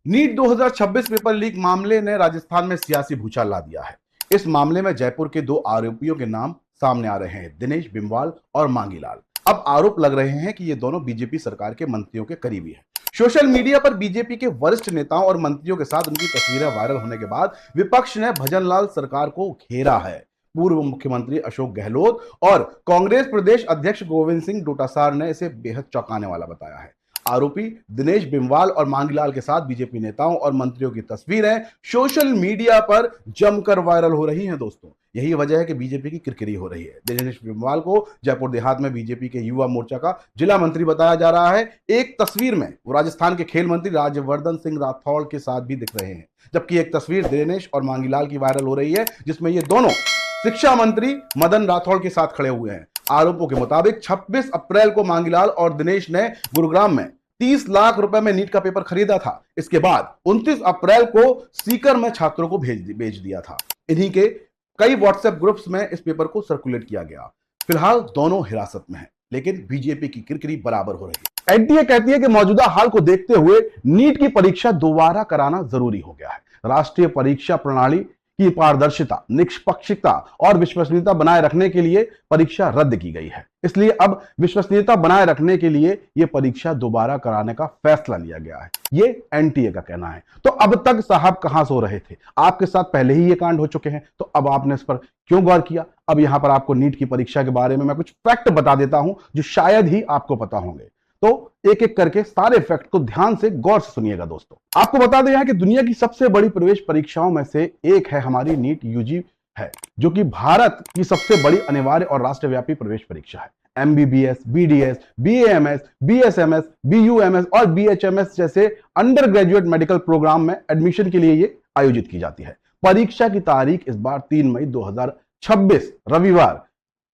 NEET 2026 paper leak मामले ने राजस्थान में सियासी भूचाल ला दिया है। इस मामले में जयपुर के दो आरोपियों के नाम सामने आ रहे हैं, दिनेश बिमवाल और मांगीलाल। अब आरोप लग रहे हैं कि ये दोनों बीजेपी सरकार के मंत्रियों के करीबी हैं। सोशल मीडिया पर बीजेपी के वरिष्ठ नेताओं और मंत्रियों के साथ उनकी तस्वीरें वायरल होने के बाद विपक्ष ने भजनलाल सरकार को घेरा है। पूर्व मुख्यमंत्री अशोक गहलोत और कांग्रेस प्रदेश अध्यक्ष गोविंद सिंह डोटासरा ने इसे बेहद चौंकाने वाला बताया है। आरोपी दिनेश बिमवाल और मांगीलाल के साथ बीजेपी नेताओं और मंत्रियों की तस्वीरें सोशल मीडिया पर जमकर वायरल हो रही हैं। दोस्तों, यही वजह है कि बीजेपी की किरकिरी हो रही है। दिनेश बिमवाल को जयपुर देहात में बीजेपी के युवा मोर्चा का जिला मंत्री बताया जा रहा है। एक तस्वीर में वो राजस्थान के खेल मंत्री राज्यवर्धन सिंह राठौड़ के साथ भी दिख रहे हैं, जबकि एक तस्वीर दिनेश और मांगीलाल की वायरल हो रही है, जिसमें ये दोनों शिक्षा मंत्री मदन राठौड़ के साथ खड़े हुए हैं। आरोपों के मुताबिक 26 अप्रैल को मांगीलाल और दिनेश ने गुरुग्राम में 30 लाख रुपए में नीट का पेपर खरीदा था। इसके बाद 29 अप्रैल को सीकर में छात्रों को बेच दिया था। इन्हीं के कई व्हाट्सएप ग्रुप्स में इस पेपर को सर्कुलेट किया गया। फिलहाल दोनों हिरासत में हैं, लेकिन बीजेपी की किरकिरी बराबर हो रही है। एनटीए कहती है कि मौजूदा हाल को देखते हुए नीट की परीक्षा दोबारा कराना जरूरी हो गया है। राष्ट्रीय परीक्षा प्रणाली की पारदर्शिता, निष्पक्षता और विश्वसनीयता बनाए रखने के लिए परीक्षा रद्द की गई है। इसलिए अब विश्वसनीयता बनाए रखने के लिए यह परीक्षा दोबारा कराने का फैसला लिया गया है, ये एनटीए का कहना है। तो अब तक साहब कहां सो रहे थे? आपके साथ पहले ही ये कांड हो चुके हैं, तो अब आपने इस पर क्यों गौर किया? अब यहां पर आपको नीट की परीक्षा के बारे में मैं कुछ फैक्ट बता देता हूं जो शायद ही आपको पता होंगे। तो एक एक करके सारे फैक्ट को ध्यान से गौर से सुनिएगा। दोस्तों, आपको बता दें कि दुनिया की सबसे बड़ी प्रवेश परीक्षाओं में से एक है हमारी नीट यूजी है, जो कि भारत की सबसे बड़ी अनिवार्य और राष्ट्रव्यापी प्रवेश परीक्षा है। MBBS, BDS, BAMS, BSMS, BUMS और बीएचएमएस जैसे अंडर ग्रेजुएट मेडिकल प्रोग्राम में एडमिशन के लिए ये आयोजित की जाती है। परीक्षा की तारीख इस बार 3 मई 2026 रविवार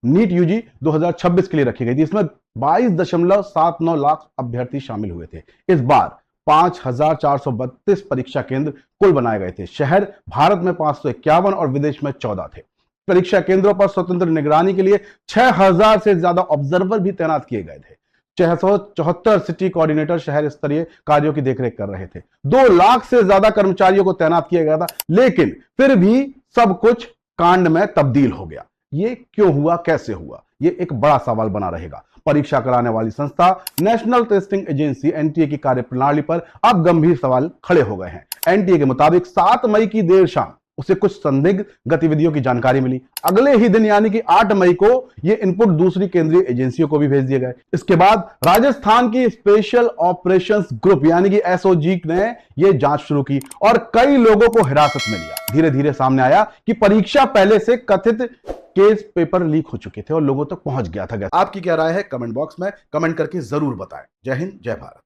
नीट यूजी 2026 के लिए रखी गई थी। इसमें 22.79 लाख अभ्यर्थी शामिल हुए थे। इस बार 5,432 परीक्षा केंद्र कुल बनाए गए थे। शहर भारत में 551 और विदेश में 14 थे। परीक्षा केंद्रों पर स्वतंत्र निगरानी के लिए 6,000 से ज्यादा ऑब्जर्वर भी तैनात किए गए थे। 674 सिटी कोऑर्डिनेटर शहर स्तरीय कार्यों की देखरेख कर रहे थे। 2 लाख से ज्यादा कर्मचारियों को तैनात किया गया था, लेकिन फिर भी सब कुछ कांड में तब्दील हो गया। ये क्यों हुआ, कैसे हुआ, ये एक बड़ा सवाल बना रहेगा। परीक्षा कराने वाली संस्था नेशनल टेस्टिंग एजेंसी एनटीए की कार्यप्रणाली पर अब गंभीर सवाल खड़े हो गए हैं। एनटीए के मुताबिक 7 मई की देर शाम उसे कुछ संदिग्ध गतिविधियों की जानकारी मिली। अगले ही दिन यानी कि 8 मई को यह इनपुट दूसरी केंद्रीय एजेंसियों को भी भेज दिए गए। इसके बाद राजस्थान की स्पेशल ऑपरेशंस ग्रुप यानी कि एसओजी ने यह जांच शुरू की और कई लोगों को हिरासत में लिया। धीरे धीरे सामने आया कि परीक्षा पहले से कथित केस पेपर लीक हो चुके थे और लोगों तक पहुंच गया था। आपकी क्या राय है? कमेंट बॉक्स में कमेंट करके जरूर बताएं। जय हिंद, जय भारत।